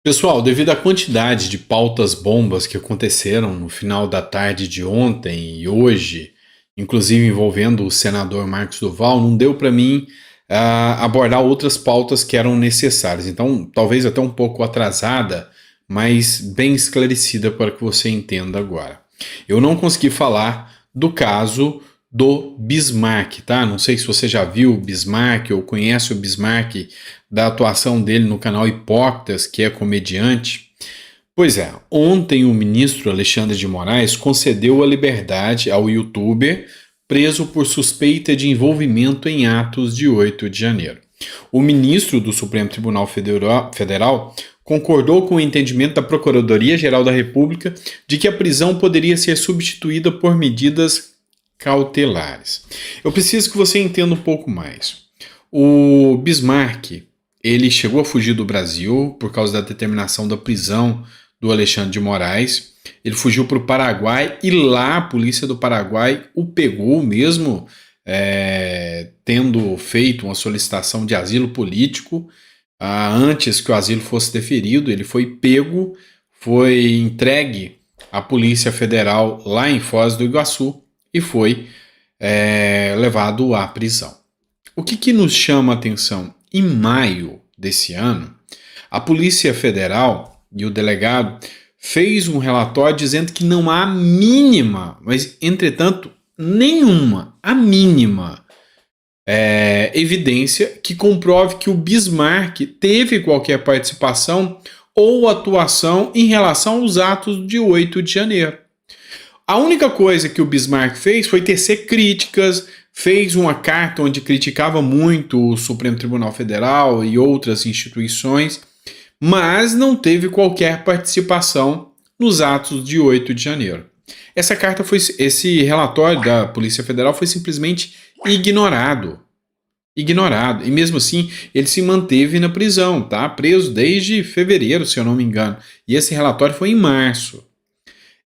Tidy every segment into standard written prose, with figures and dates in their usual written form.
Pessoal, devido à quantidade de pautas bombas que aconteceram no final da tarde de ontem e hoje, inclusive envolvendo o senador Marcos Duval, não deu para mim abordar outras pautas que eram necessárias. Então, talvez até um pouco atrasada, mas bem esclarecida para que você entenda agora. Eu não consegui falar do caso do Bismarck, tá? Não sei se você já viu o Bismarck ou conhece o Bismarck da atuação dele no canal Hipócritas, que é comediante. Pois é, ontem o ministro Alexandre de Moraes concedeu a liberdade ao youtuber preso por suspeita de envolvimento em atos de 8 de janeiro. O ministro do Supremo Tribunal Federal concordou com o entendimento da Procuradoria-Geral da República de que a prisão poderia ser substituída por medidas cautelares. Eu preciso que você entenda um pouco mais. O Bismarck, ele chegou a fugir do Brasil por causa da determinação da prisão do Alexandre de Moraes. Ele fugiu para o Paraguai e lá a polícia do Paraguai o pegou mesmo, tendo feito uma solicitação de asilo político. Antes que o asilo fosse deferido, ele foi pego, foi entregue à Polícia Federal lá em Foz do Iguaçu e foi levado à prisão. O que nos chama a atenção? Em maio desse ano, a Polícia Federal e o delegado fez um relatório dizendo que não há mínima, mas entretanto nenhuma, a mínima evidência que comprove que o Bismarck teve qualquer participação ou atuação em relação aos atos de 8 de janeiro. A única coisa que o Bismarck fez foi tecer críticas, fez uma carta onde criticava muito o Supremo Tribunal Federal e outras instituições, mas não teve qualquer participação nos atos de 8 de janeiro. Esse relatório da Polícia Federal foi simplesmente ignorado. E mesmo assim, ele se manteve na prisão, tá? Preso desde fevereiro, se eu não me engano. E esse relatório foi em março.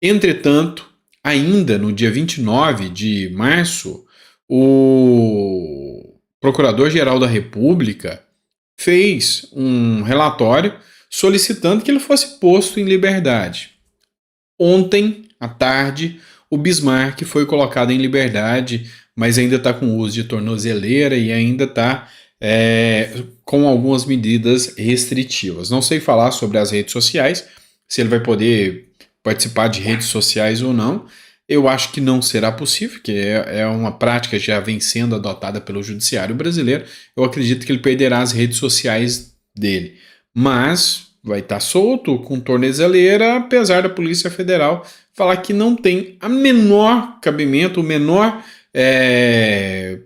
Entretanto, ainda no dia 29 de março, o Procurador-Geral da República fez um relatório solicitando que ele fosse posto em liberdade. Ontem, à tarde, o Bismarck foi colocado em liberdade, mas ainda está com uso de tornozeleira e ainda está com algumas medidas restritivas. Não sei falar sobre as redes sociais, se ele vai poder participar de redes sociais ou não. Eu acho que não será possível, porque é uma prática que já vem sendo adotada pelo judiciário brasileiro. Eu acredito que ele perderá as redes sociais dele. Mas vai estar solto com tornozeleira, apesar da Polícia Federal falar que não tem a menor cabimento, a menor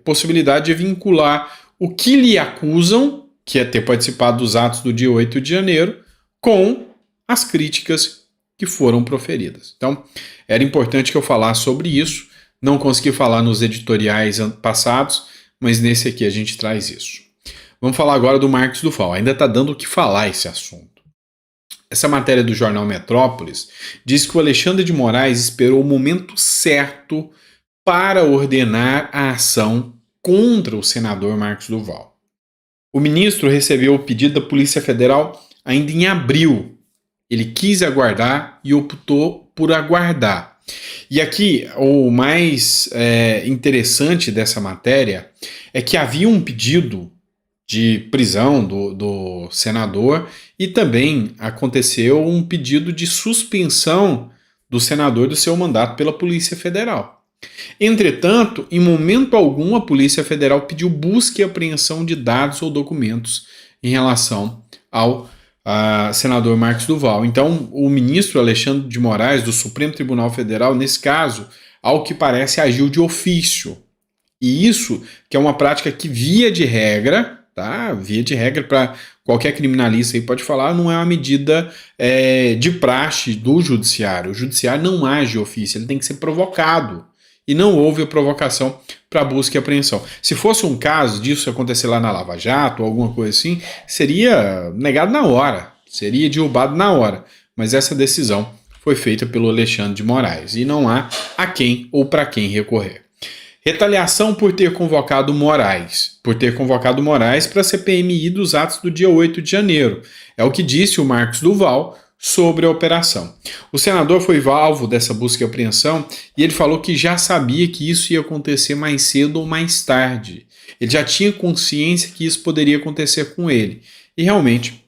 possibilidade de vincular o que lhe acusam, que é ter participado dos atos do dia 8 de janeiro, com as críticas que foram proferidas. Então, era importante que eu falasse sobre isso. Não consegui falar nos editoriais passados, mas nesse aqui a gente traz isso. Vamos falar agora do Marcos Duval. Ainda está dando o que falar esse assunto. Essa matéria do jornal Metrópolis diz que o Alexandre de Moraes esperou o momento certo para ordenar a ação contra o senador Marcos Duval. O ministro recebeu o pedido da Polícia Federal ainda em abril. Ele quis aguardar e optou por aguardar. E aqui, o mais interessante dessa matéria é que havia um pedido de prisão do senador e também aconteceu um pedido de suspensão do senador do seu mandato pela Polícia Federal. Entretanto, em momento algum, a Polícia Federal pediu busca e apreensão de dados ou documentos em relação ao senador Marcos Duval. Então, o ministro Alexandre de Moraes, do Supremo Tribunal Federal, nesse caso, ao que parece, agiu de ofício. E isso, que é uma prática que, via de regra, para qualquer criminalista aí pode falar, não é uma medida de praxe do judiciário. O judiciário não age de ofício, ele tem que ser provocado. E não houve a provocação para busca e apreensão. Se fosse um caso disso acontecer lá na Lava Jato ou alguma coisa assim, seria negado na hora, seria derrubado na hora. Mas essa decisão foi feita pelo Alexandre de Moraes e não há a quem ou para quem recorrer. Retaliação por ter convocado Moraes. Por ter convocado Moraes para a CPMI dos atos do dia 8 de janeiro. É o que disse o Marcos Duval sobre a operação. O senador foi alvo dessa busca e apreensão e ele falou que já sabia que isso ia acontecer mais cedo ou mais tarde. Ele já tinha consciência que isso poderia acontecer com ele. E realmente,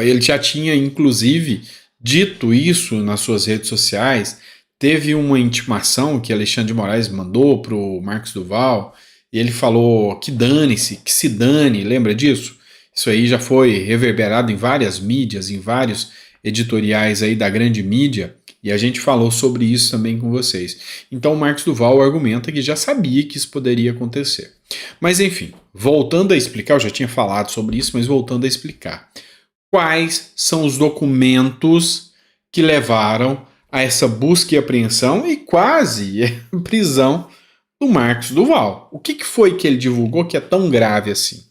ele já tinha, inclusive, dito isso nas suas redes sociais. Teve uma intimação que Alexandre de Moraes mandou para o Marcos Duval, e ele falou que dane-se, que se dane, lembra disso? Isso aí já foi reverberado em várias mídias, em vários editoriais aí da grande mídia, e a gente falou sobre isso também com vocês. Então o Marcos Duval argumenta que já sabia que isso poderia acontecer. Mas enfim, voltando a explicar, eu já tinha falado sobre isso, mas voltando a explicar. Quais são os documentos que levaram a essa busca e apreensão e quase prisão do Marcos Duval? O que foi que ele divulgou que é tão grave assim?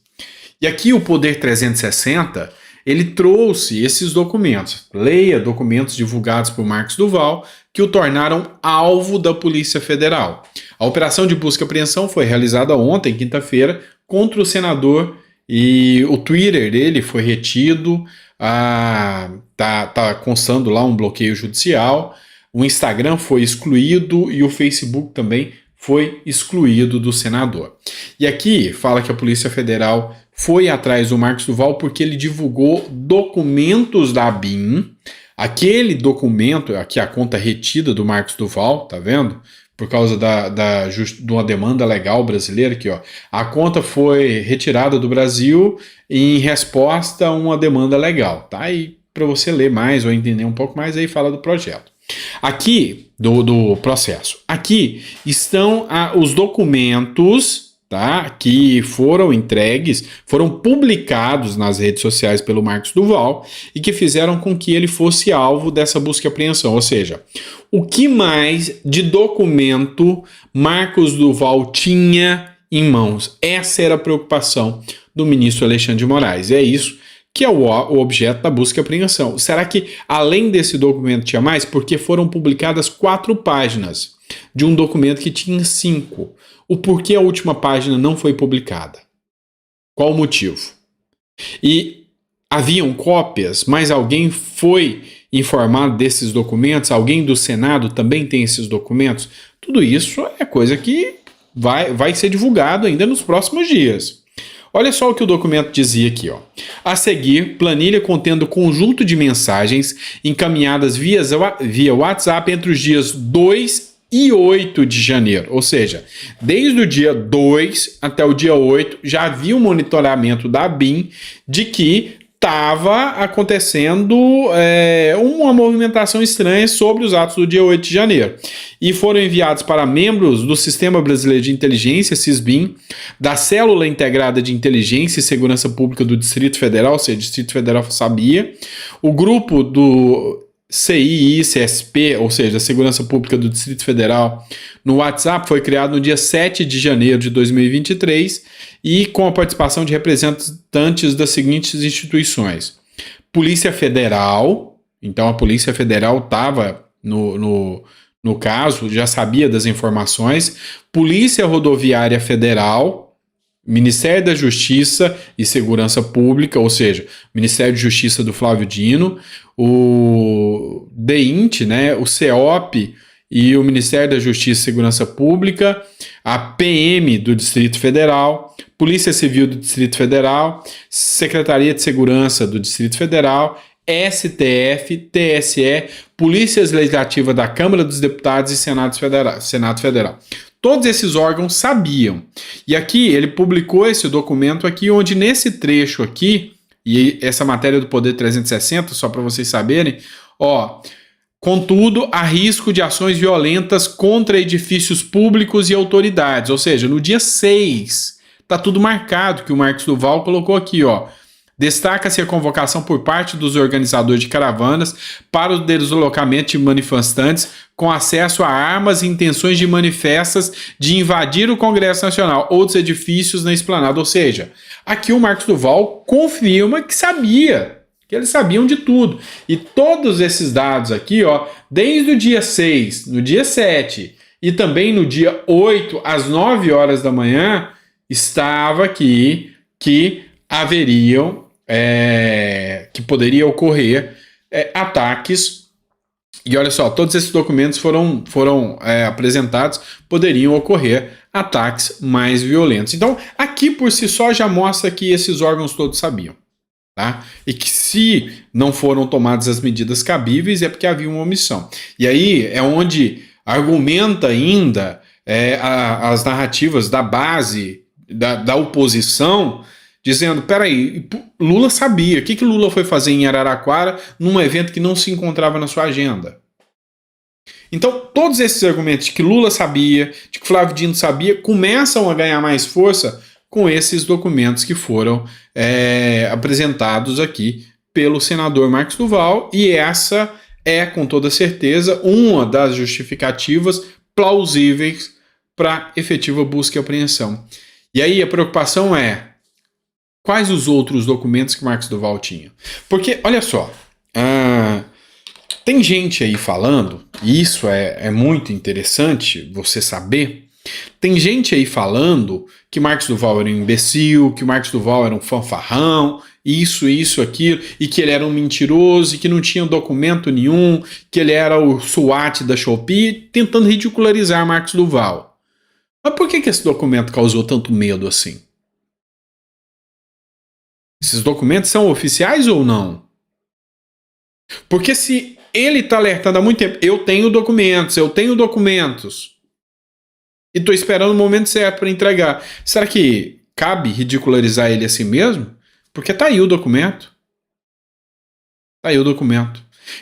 E aqui o Poder 360, ele trouxe esses documentos. Leia documentos divulgados por Marcos Duval que o tornaram alvo da Polícia Federal. A operação de busca e apreensão foi realizada ontem, quinta-feira, contra o senador, e o Twitter dele foi retido, tá constando lá um bloqueio judicial, o Instagram foi excluído e o Facebook também foi excluído do senador. E aqui fala que a Polícia Federal foi atrás do Marcos Duval porque ele divulgou documentos da ABIN. Aquele documento, aqui a conta retida do Marcos Duval, tá vendo? Por causa de uma demanda legal brasileira aqui, ó. A conta foi retirada do Brasil em resposta a uma demanda legal, tá? E para você ler mais ou entender um pouco mais, aí fala do projeto. Aqui, do processo. Aqui estão os documentos, tá, que foram entregues, foram publicados nas redes sociais pelo Marcos Duval e que fizeram com que ele fosse alvo dessa busca e apreensão. Ou seja, o que mais de documento Marcos Duval tinha em mãos? Essa era a preocupação do ministro Alexandre de Moraes. É isso que é o objeto da busca e apreensão. Será que além desse documento tinha mais? Porque foram publicadas 4 páginas de um documento que tinha 5. O porquê a última página não foi publicada? Qual o motivo? E haviam cópias, mas alguém foi informado desses documentos? Alguém do Senado também tem esses documentos? Tudo isso é coisa que vai ser divulgado ainda nos próximos dias. Olha só o que o documento dizia aqui, ó. A seguir, planilha contendo conjunto de mensagens encaminhadas via WhatsApp entre os dias 2 e 8 de janeiro. Ou seja, desde o dia 2 até o dia 8 já havia um monitoramento da ABIN de que estava acontecendo uma movimentação estranha sobre os atos do dia 8 de janeiro. E foram enviados para membros do Sistema Brasileiro de Inteligência, SISBIN, da Célula Integrada de Inteligência e Segurança Pública do Distrito Federal, ou seja, o Distrito Federal sabia, o grupo do CII-CSP, ou seja, a Segurança Pública do Distrito Federal, no WhatsApp, foi criado no dia 7 de janeiro de 2023 e com a participação de representantes das seguintes instituições. Polícia Federal, então a Polícia Federal estava no caso, já sabia das informações. Polícia Rodoviária Federal, Ministério da Justiça e Segurança Pública, ou seja, Ministério de Justiça do Flávio Dino, o DEINT, né, o CEOP e o Ministério da Justiça e Segurança Pública, a PM do Distrito Federal, Polícia Civil do Distrito Federal, Secretaria de Segurança do Distrito Federal, STF, TSE, Polícias Legislativa da Câmara dos Deputados e Senado Federal. Todos esses órgãos sabiam. E aqui ele publicou esse documento aqui, onde nesse trecho aqui, e essa matéria do Poder 360, só para vocês saberem, ó, contudo, há risco de ações violentas contra edifícios públicos e autoridades. Ou seja, no dia 6, tá tudo marcado que o Marcos Duval colocou aqui, ó. Destaca-se a convocação por parte dos organizadores de caravanas para o deslocamento de manifestantes com acesso a armas e intenções de manifestas de invadir o Congresso Nacional, outros edifícios na esplanada. Ou seja, aqui o Marcos Duval confirma que sabia, que eles sabiam de tudo. E todos esses dados aqui, ó, desde o dia 6, no dia 7 E também no dia 8, às 9 horas da manhã, estava aqui que haveriam, que poderia ocorrer ataques. E olha só, todos esses documentos foram apresentados, poderiam ocorrer ataques mais violentos. Então, aqui por si só já mostra que esses órgãos todos sabiam. Tá? E que se não foram tomadas as medidas cabíveis é porque havia uma omissão. E aí é onde argumenta ainda as narrativas da base, da oposição, dizendo, peraí, Lula sabia. O que Lula foi fazer em Araraquara num evento que não se encontrava na sua agenda? Então, todos esses argumentos de que Lula sabia, de que Flávio Dino sabia, começam a ganhar mais força com esses documentos que foram apresentados aqui pelo senador Marcos Duval, e essa é, com toda certeza, uma das justificativas plausíveis para efetiva busca e apreensão. E aí a preocupação é, quais os outros documentos que Marcos Duval tinha? Porque, olha só, tem gente aí falando, e isso é muito interessante você saber, tem gente aí falando que Marcos Duval era um imbecil, que Marcos Duval era um fanfarrão, isso, aquilo, e que ele era um mentiroso, e que não tinha documento nenhum, que ele era o SWAT da Shopee, tentando ridicularizar Marcos Duval. Mas por que esse documento causou tanto medo assim? Esses documentos são oficiais ou não? Porque se ele está alertando há muito tempo, eu tenho documentos, e estou esperando o momento certo para entregar. Será que cabe ridicularizar ele assim mesmo? Porque tá aí o documento.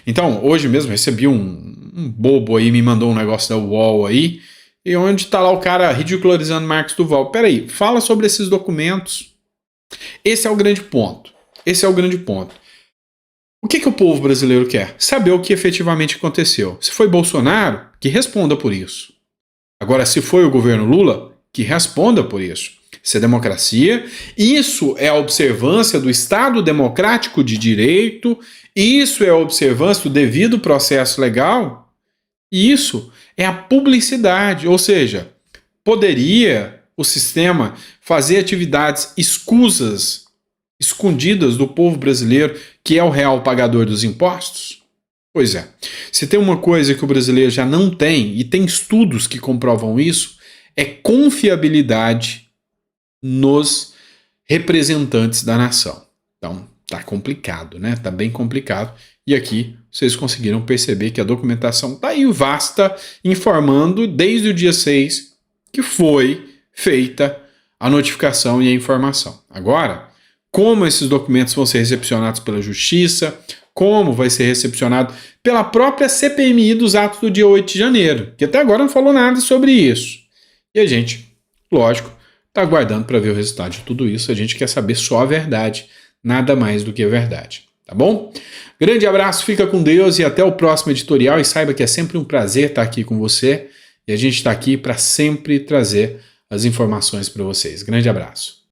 Então, hoje mesmo recebi um bobo aí, me mandou um negócio da UOL aí, e onde tá lá o cara ridicularizando Marcos Duval. Peraí, fala sobre esses documentos. Esse é o grande ponto. O que o povo brasileiro quer? Saber o que efetivamente aconteceu. Se foi Bolsonaro, que responda por isso. Agora, se foi o governo Lula, que responda por isso. Isso é democracia, isso é a observância do Estado democrático de direito, isso é a observância do devido processo legal, e isso é a publicidade, ou seja, poderia o sistema fazer atividades escusas, escondidas do povo brasileiro, que é o real pagador dos impostos? Pois é, se tem uma coisa que o brasileiro já não tem, e tem estudos que comprovam isso, é confiabilidade nos representantes da nação. Então, tá complicado, né? Tá bem complicado. E aqui vocês conseguiram perceber que a documentação tá aí vasta, informando desde o dia 6 que foi feita a notificação e a informação. Agora, como esses documentos vão ser recepcionados pela Justiça, como vai ser recepcionado pela própria CPMI dos atos do dia 8 de janeiro, que até agora não falou nada sobre isso. E a gente, lógico, está aguardando para ver o resultado de tudo isso. A gente quer saber só a verdade, nada mais do que a verdade. Tá bom? Grande abraço, fica com Deus e até o próximo editorial. E saiba que é sempre um prazer estar aqui com você. E a gente está aqui para sempre trazer as informações para vocês. Grande abraço.